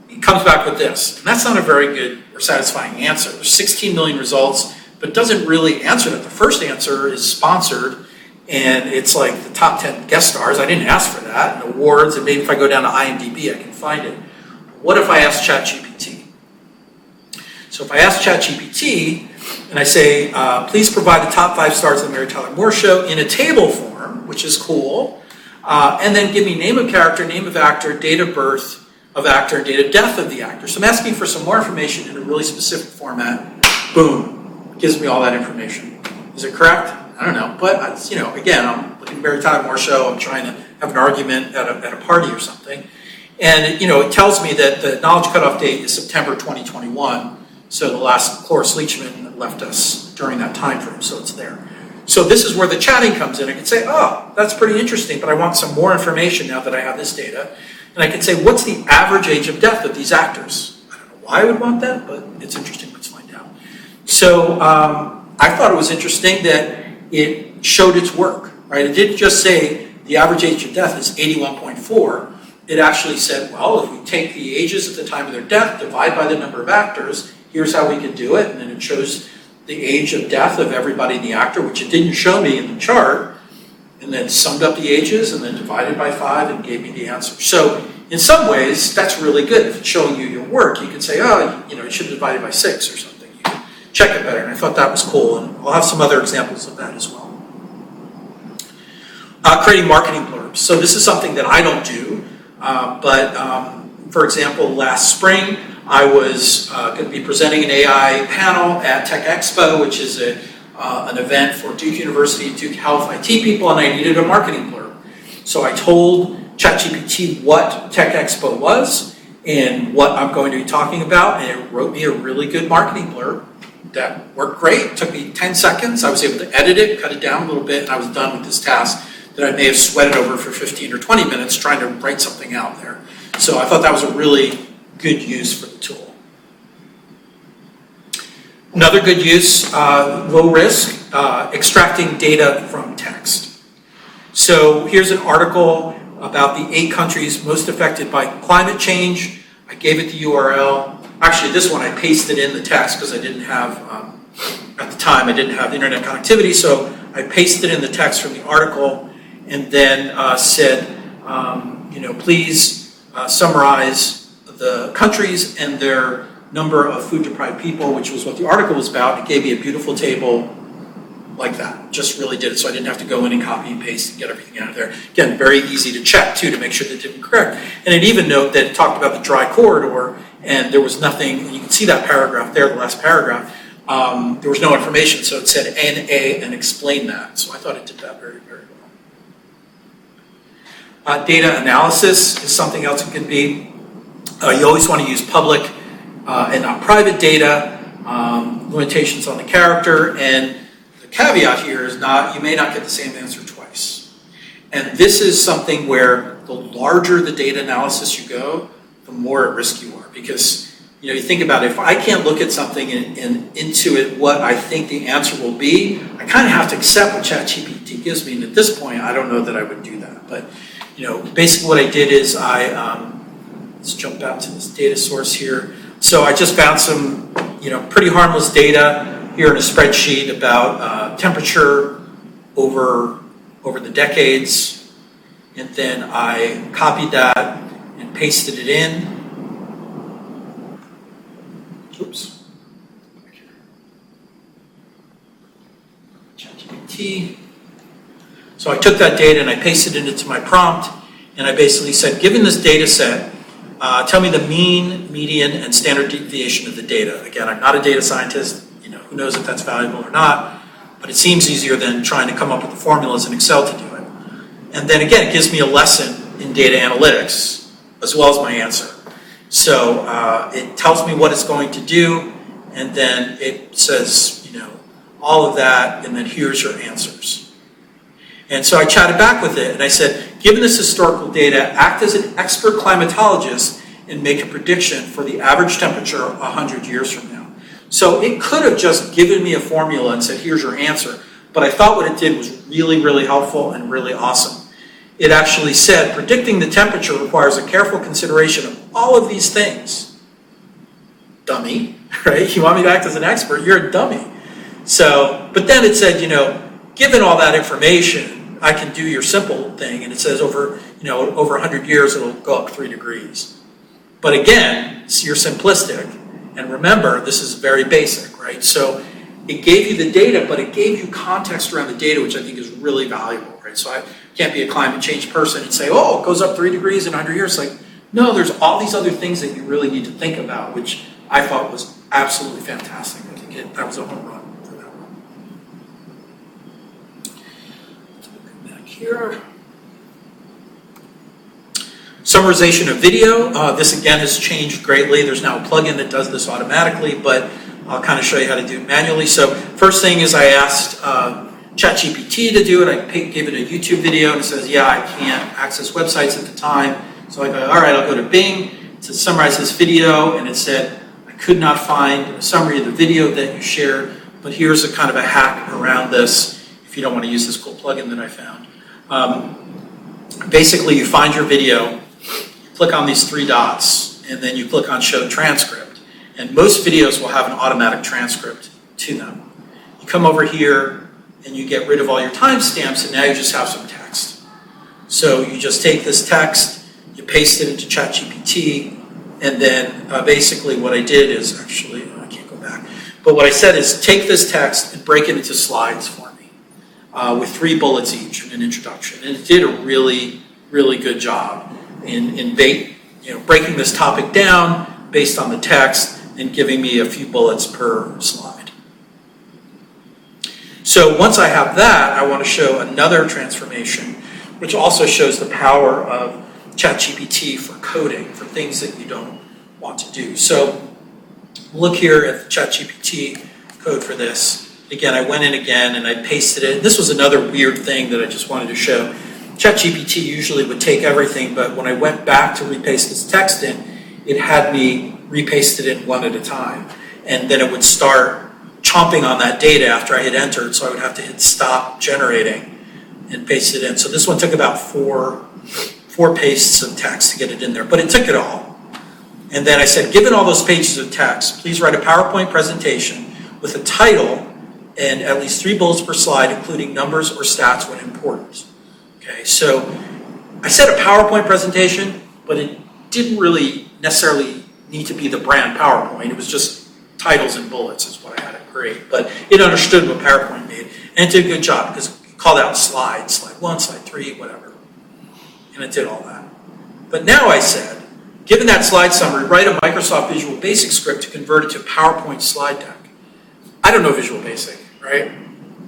It comes back with this. And that's not a very good or satisfying answer. There's 16 million results, but it doesn't really answer that. The first answer is sponsored, and it's like the top 10 guest stars. I didn't ask for that. And awards, and maybe if I go down to IMDb, I can find it. What if I ask ChatGPT? So if I ask ChatGPT, and I say, please provide the top 5 stars of the Mary Tyler Moore Show in a table form, which is cool, and then give me name of character, name of actor, date of birth of actor, and date of death of the actor. So I'm asking for some more information in a really specific format. Boom. gives me all that information. Is it correct? I don't know, but again, I'm looking at Mary Tyler Moore show. I'm trying to have an argument at a party or something, and it tells me that the knowledge cutoff date is September 2021. So the last Cloris Leachman left us during that time frame, so it's there. So this is where the chatting comes in. I can say, oh, that's pretty interesting, but I want some more information now that I have this data. And I can say, what's the average age of death of these actors? I don't know why I would want that, but it's interesting. Let's find out. So I thought it was interesting that it showed its work, right? It didn't just say the average age of death is 81.4. It actually said, well, if we take the ages at the time of their death, divide by the number of actors, here's how we can do it. And then it shows the age of death of everybody in the actor, which it didn't show me in the chart, and then summed up the ages and then divided by 5 and gave me the answer. So in some ways, that's really good. If it's showing you your work, you can say, oh, you should have divided by 6 or something. You can check it better. And I thought that was cool. And I'll have some other examples of that as well. Creating marketing blurbs. So this is something that I don't do. But for example, last spring, I was going to be presenting an AI panel at Tech Expo, which is an event for Duke University, Duke Health IT people, and I needed a marketing blurb. So I told ChatGPT what Tech Expo was and what I'm going to be talking about, and it wrote me a really good marketing blurb that worked great. It took me 10 seconds. I was able to edit it, cut it down a little bit, and I was done with this task that I may have sweated over for 15 or 20 minutes trying to write something out there. So I thought that was a really good use for the tool. Another good use, low risk, extracting data from text. So here's an article about the 8 countries most affected by climate change. I gave it the URL. Actually, this one I pasted in the text because I didn't have, at the time, I didn't have internet connectivity, so I pasted in the text from the article and then said, please summarize the countries and their number of food-deprived people, which was what the article was about. It gave me a beautiful table like that. Just really did it, so I didn't have to go in and copy and paste and get everything out of there. Again, very easy to check, too, to make sure that it didn't correct. And it even note that it talked about the dry corridor, and there was nothing, you can see that paragraph there, the last paragraph. There was no information, so it said NA and explained that. So I thought it did that very, very well. Data analysis is something else it can be. You always want to use public and not private data, limitations on the character, and the caveat here is you may not get the same answer twice. And this is something where the larger the data analysis you go, the more at risk you are. Because you think about it, if I can't look at something and intuit what I think the answer will be, I kind of have to accept what ChatGPT gives me. And at this point, I don't know that I would do that. But basically what I did is let's jump out to this data source here. So I just found some, pretty harmless data here in a spreadsheet about temperature over the decades, and then I copied that and pasted it in. Oops. ChatGPT. So I took that data and I pasted it into my prompt, and I basically said, given this data set, tell me the mean, median, and standard deviation of the data. Again, I'm not a data scientist. Who knows if that's valuable or not, but it seems easier than trying to come up with the formulas in Excel to do it. And then again, it gives me a lesson in data analytics as well as my answer. So it tells me what it's going to do, and then it says, all of that, and then here's your answers. And so I chatted back with it, and I said, given this historical data, act as an expert climatologist and make a prediction for the average temperature 100 years from now. So it could have just given me a formula and said, here's your answer. But I thought what it did was really, really helpful and really awesome. It actually said, predicting the temperature requires a careful consideration of all of these things. Dummy, right? You want me to act as an expert? You're a dummy. So, but then it said, given all that information, I can do your simple thing. And it says over 100 years, it'll go up 3 degrees. But again, you're simplistic. And remember, this is very basic, right? So it gave you the data, but it gave you context around the data, which I think is really valuable, right? So I can't be a climate change person and say, oh, it goes up 3 degrees in 100 years. Like, no, there's all these other things that you really need to think about, which I thought was absolutely fantastic. I think that was a home run for here. Summarization of video. This again has changed greatly. There's now a plugin that does this automatically, but I'll kind of show you how to do it manually. So first thing is I asked ChatGPT to do it. I gave it a YouTube video and it says, yeah, I can't access websites at the time. So I go, all right, I'll go to Bing to summarize this video. And it said, I could not find a summary of the video that you shared, but here's a kind of a hack around this if you don't want to use this cool plugin that I found. Basically, you find your video, click on these three dots, and then you click on Show Transcript. And most videos will have an automatic transcript to them. You come over here and you get rid of all your timestamps, and now you just have some text. So you just take this text, you paste it into ChatGPT, and then basically what I did is, actually, I can't go back, but what I said is take this text and break it into slides for me with 3 bullets each and an introduction. And it did a really, really good job in breaking this topic down based on the text and giving me a few bullets per slide. So once I have that, I want to show another transformation, which also shows the power of ChatGPT for coding, for things that you don't want to do. So look here at the ChatGPT code for this. Again, I went in again and I pasted it. This was another weird thing that I just wanted to show. ChatGPT usually would take everything, but when I went back to repaste this text in, it had me repaste it in one at a time. And then it would start chomping on that data after I had entered, so I would have to hit stop generating and paste it in. So this one took about four pastes of text to get it in there, but it took it all. And then I said, given all those pages of text, please write a PowerPoint presentation with a title and at least 3 bullets per slide, including numbers or stats when important. Okay, so I said a PowerPoint presentation, but it didn't really necessarily need to be the brand PowerPoint. It was just titles and bullets is what I had it create. But it understood what PowerPoint made, and it did a good job because it called out slides, slide 1, slide 3, whatever. And it did all that. But now I said, given that slide summary, write a Microsoft Visual Basic script to convert it to PowerPoint slide deck. I don't know Visual Basic, right?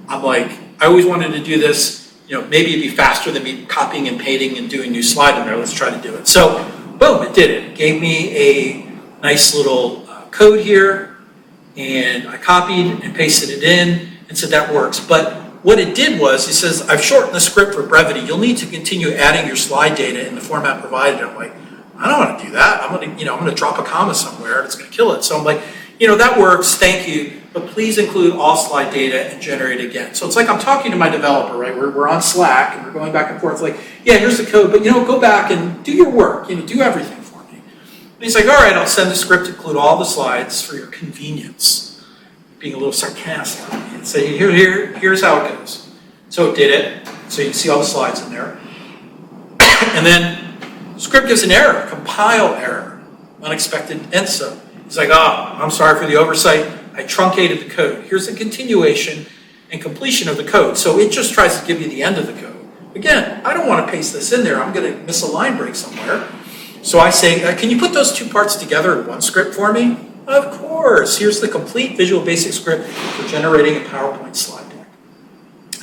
I'm like, I always wanted to do this. Maybe it'd be faster than me copying and pasting and doing new slide in there. Let's try to do it. So, boom, it did it. It gave me a nice little code here, and I copied and pasted it in and said that works. But what it did was, it says, I've shortened the script for brevity. You'll need to continue adding your slide data in the format provided. I'm like, I don't want to do that. I'm going to drop a comma somewhere and it's going to kill it. So I'm like, that works. Thank you. But please include all slide data and generate again. So it's like I'm talking to my developer, right? We're on Slack and we're going back and forth. It's like, yeah, here's the code, but go back and do your work. Do everything for me. And he's like, all right, I'll send the script to include all the slides for your convenience. Being a little sarcastic. And say, here's how it goes. So it did it. So you can see all the slides in there. And then the script gives an error, compile error, unexpected ENSO. He's like, I'm sorry for the oversight. I truncated the code. Here's the continuation and completion of the code. So it just tries to give you the end of the code. Again, I don't want to paste this in there. I'm going to miss a line break somewhere. So I say, can you put those 2 parts together in one script for me? Of course. Here's the complete Visual Basic script for generating a PowerPoint slide deck.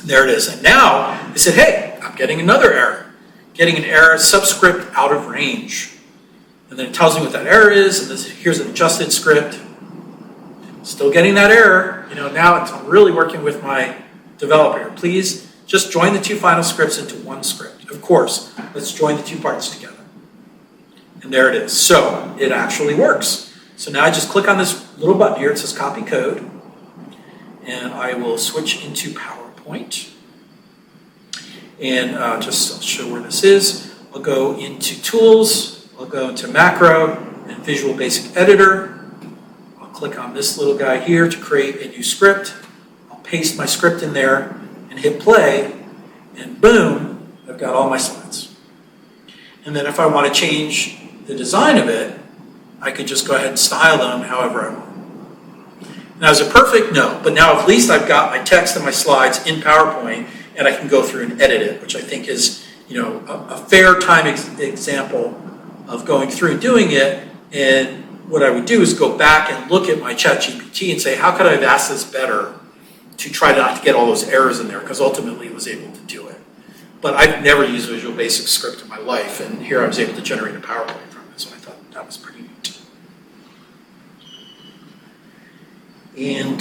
There it is. And now I said, hey, I'm getting another error. Getting an error, subscript out of range. And then it tells me what that error is, and here's an adjusted script. Still getting that error. Now I'm really working with my developer. Please just join the 2 final scripts into one script. Of course, let's join the 2 parts together. And there it is. So it actually works. So now I just click on this little button here. It says copy code. And I will switch into PowerPoint. And I'll show where this is. I'll go into Tools. I'll go into Macro and Visual Basic Editor. I'll click on this little guy here to create a new script. I'll paste my script in there and hit play. And boom, I've got all my slides. And then if I want to change the design of it, I could just go ahead and style them however I want. Now, is it perfect? No. But now at least I've got my text and my slides in PowerPoint, and I can go through and edit it, which I think is, a fair time example of going through and doing it. And what I would do is go back and look at my ChatGPT and say, how could I have asked this better to try not to get all those errors in there? Because ultimately it was able to do it. but I've never used Visual Basic Script in my life, and here I was able to generate a PowerPoint from it, so I thought that was pretty neat. And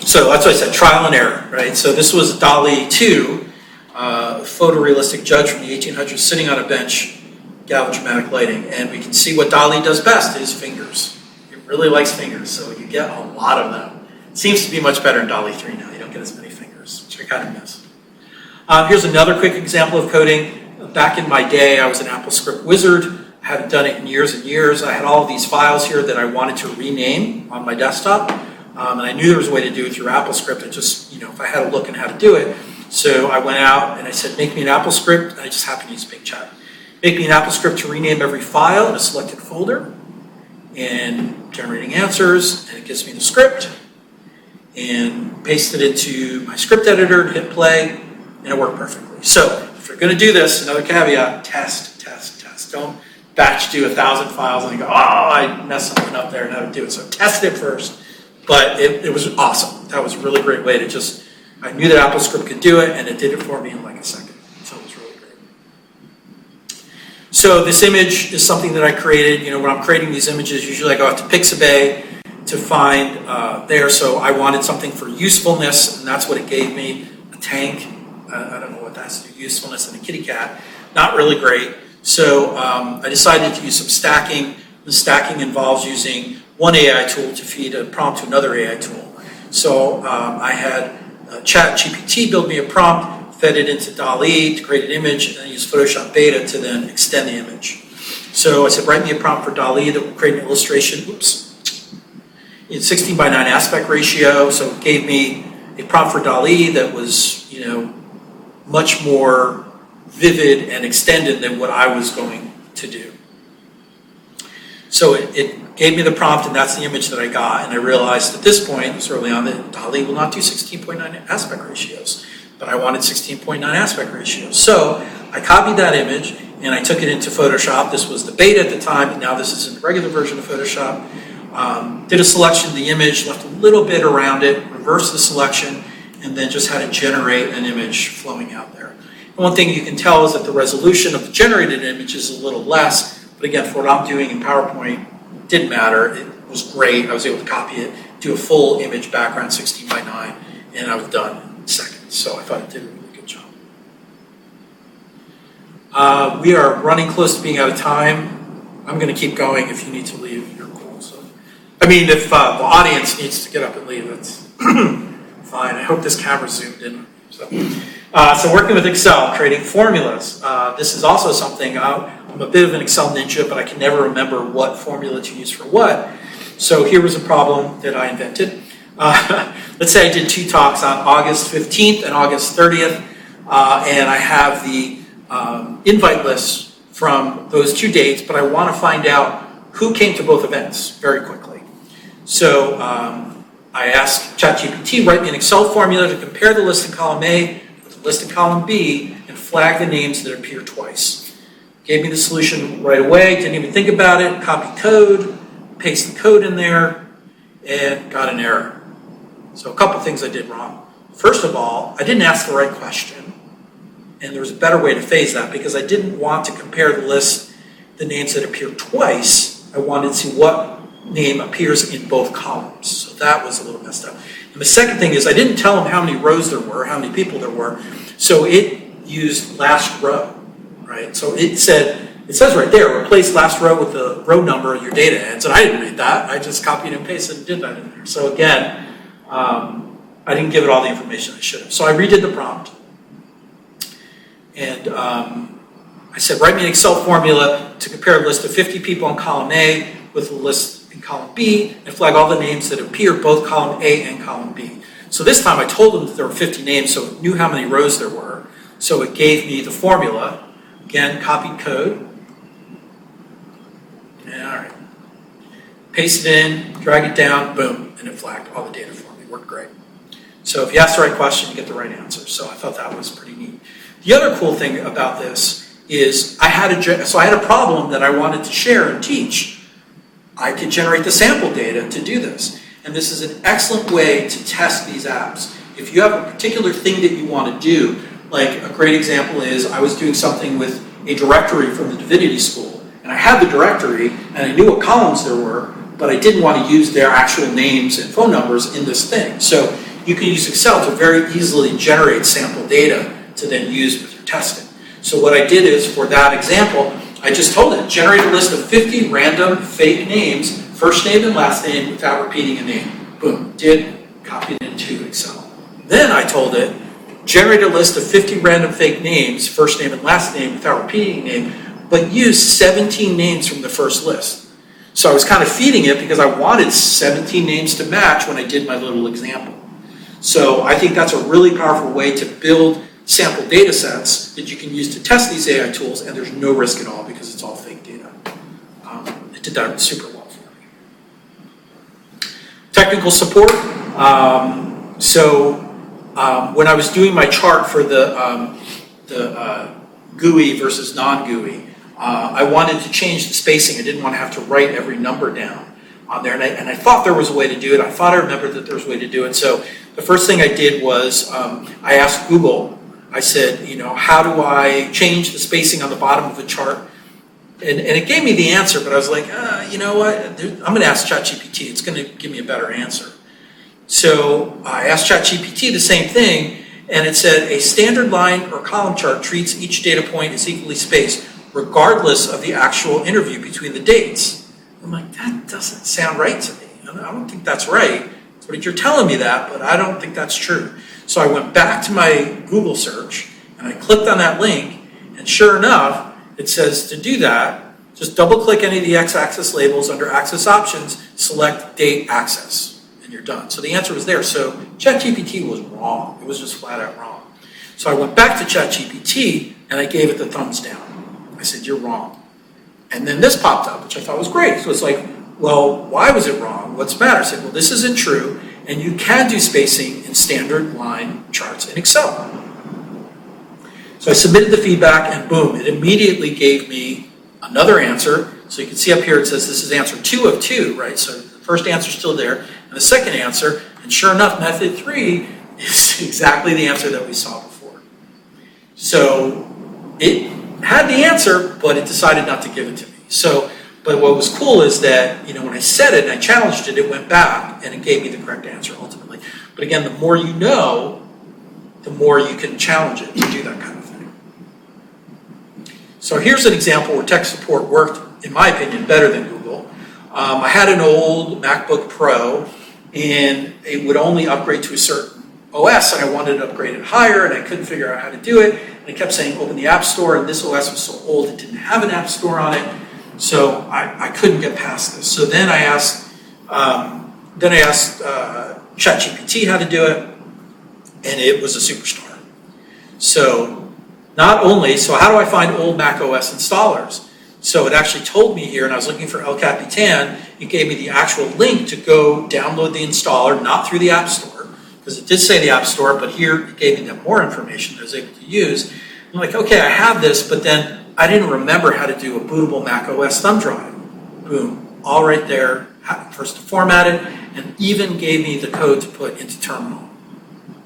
so that's what I said, trial and error, right? So this was DALL-E 2, photorealistic judge from the 1800s sitting on a bench, galvanodramatic lighting, and we can see what DALL-E does best is fingers. It really likes fingers, so you get a lot of them. It seems to be much better in DALL-E 3 now. You don't get as many fingers, which I kind of miss. Here's another quick example of coding. Back in my day, I was an AppleScript wizard. I hadn't done it in years and years. I had all of these files here that I wanted to rename on my desktop, and I knew there was a way to do it through AppleScript. I just, if I had a look at how to do it. So I went out and I said, make me an AppleScript, and I just happened to use Big Chat. Make me an AppleScript to rename every file in a selected folder, and generating answers, and it gives me the script, and paste it into my script editor and hit play, and it worked perfectly. So if you're going to do this, another caveat, test, test, test. Don't batch do 1,000 files and you go, oh, I messed something up there and how to do it. So test it first. But it was awesome. That was a really great way to just, I knew that AppleScript could do it, and it did it for me in like a second. So it was really great. So this image is something that I created. When I'm creating these images, usually I go out to Pixabay to find there. So I wanted something for usefulness, and that's what it gave me. A tank. I don't know what that has to do, usefulness, and a kitty cat. Not really great. So I decided to use some stacking. The stacking involves using one AI tool to feed a prompt to another AI tool. So I had ChatGPT build me a prompt, fed it into DALL-E to create an image, and then use Photoshop Beta to then extend the image. So I said, write me a prompt for DALL-E that will create an illustration, in 16:9 aspect ratio. So it gave me a prompt for DALL-E that was, much more vivid and extended than what I was going to do. So it gave me the prompt, and that's the image that I got. And I realized at this point, it was early on, that DALL-E will not do 16:9 aspect ratios. But I wanted 16:9 aspect ratios. So I copied that image, and I took it into Photoshop. This was the beta at the time, and now this is in the regular version of Photoshop. Did a selection of the image, left a little bit around it, reversed the selection, and then just had it generate an image flowing out there. And one thing you can tell is that the resolution of the generated image is a little less, but again, for what I'm doing in PowerPoint, it didn't matter. It was great. I was able to copy it, do a full image background 16:9, and I was done in seconds. So I thought it did a really good job. We are running close to being out of time. I'm going to keep going. If you need to leave, you're cool. So, if the audience needs to get up and leave, that's fine. I hope this camera zoomed in. So working with Excel, creating formulas. This is also something, I'm a bit of an Excel ninja, but I can never remember what formula to use for what. So here was a problem that I invented. Let's say I did 2 talks on August 15th and August 30th, and I have the invite list from those 2 dates, but I want to find out who came to both events very quickly. So I asked ChatGPT, write me an Excel formula to compare the list in column A with the list in column B and flag the names that appear twice. Gave me the solution right away, didn't even think about it, copy code, paste the code in there, and got an error. So a couple things I did wrong. First of all, I didn't ask the right question, and there was a better way to phase that because I didn't want to compare the list, the names that appear twice. I wanted to see what name appears in both columns. So that was a little messed up. And the second thing is I didn't tell them how many rows there were, how many people there were. So it used last row, right? So it says right there, replace last row with the row number of your data ends. And I didn't read that. I just copied and pasted and did that in there. So again, I didn't give it all the information I should have. So I redid the prompt. And I said, write me an Excel formula to compare a list of 50 people in column A with a list in column B and flag all the names that appear both column A and column B. So this time I told them that there were 50 names, so it knew how many rows there were. So it gave me the formula. Again, copied code. Yeah, all right. Paste it in, drag it down, boom, and it flagged all the data for me. Worked great. So if you ask the right question, you get the right answer. So I thought that was pretty neat. The other cool thing about this is I had a problem that I wanted to share and teach. I could generate the sample data to do this. And this is an excellent way to test these apps. If you have a particular thing that you want to do, Like a great example is I was doing something with a directory from the Divinity School, and I had the directory, and I knew what columns there were, but I didn't want to use their actual names and phone numbers in this thing. So you can use Excel to very easily generate sample data to then use with your testing. So what I did is, for that example, I just told it, generate a list of 50 random fake names, first name and last name, without repeating a name. Boom, copied it into Excel. Then I told it, generate a list of 50 random fake names, first name and last name, without repeating a name, but use 17 names from the first list. So I was kind of feeding it because I wanted 17 names to match when I did my little example. So I think that's a really powerful way to build sample data sets that you can use to test these AI tools, and there's no risk at all because it's all fake data. It did that super well for me. Technical support. When I was doing my chart for the GUI versus non-GUI, I wanted to change the spacing. I didn't want to have to write every number down on there, and I thought there was a way to do it. I thought I remembered that there was a way to do it. So the first thing I did was I asked Google. I said, how do I change the spacing on the bottom of the chart? And it gave me the answer, but I was like, you know what? I'm going to ask ChatGPT. It's going to give me a better answer. So I asked ChatGPT the same thing, and it said a standard line or column chart treats each data point as equally spaced, regardless of the actual interview between the dates. I'm like, that doesn't sound right to me. I don't think that's right. But you're telling me that, but I don't think that's true. So I went back to my Google search, and I clicked on that link, and sure enough, it says to do that, just double-click any of the x-axis labels under Axis Options, select Date Axis, and you're done. So the answer was there. So ChatGPT was wrong. It was just flat out wrong. So I went back to ChatGPT, and I gave it the thumbs down. I said, you're wrong. And then this popped up, which I thought was great. So it's like, well, why was it wrong? What's the matter? I said, well, this isn't true, and you can do spacing in standard line charts in Excel. So I submitted the feedback, and boom, it immediately gave me another answer. So you can see up here it says this is answer 2 of 2, right? So the first answer is still there, and the second answer, and sure enough, method 3 is exactly the answer that we saw before. So it had the answer, but it decided not to give it to me. But what was cool is that, when I said it and I challenged it, it went back and it gave me the correct answer ultimately. But again, the more you know, the more you can challenge it to do that kind of thing. So here's an example where tech support worked, in my opinion, better than Google. I had an old MacBook Pro, and it would only upgrade to a certain OS, and I wanted to upgrade it higher, and I couldn't figure out how to do it. And I kept saying, open the App Store, and this OS was so old it didn't have an App Store on it. So I couldn't get past this. So then I asked ChatGPT how to do it, and it was a superstar. So how do I find old Mac OS installers? So it actually told me here, and I was looking for El Capitan. It gave me the actual link to go download the installer, not through the App Store, because it did say the App Store, but here it gave me more information that I was able to use. I'm like, okay, I have this, but then I didn't remember how to do a bootable Mac OS thumb drive. Boom, all right there. First to format it, and even gave me the code to put into terminal.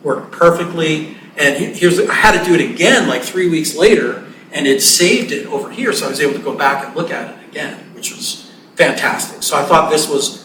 Worked perfectly. And I had to do it again like 3 weeks later, and it saved it over here, so I was able to go back and look at it again, which was fantastic. So I thought this was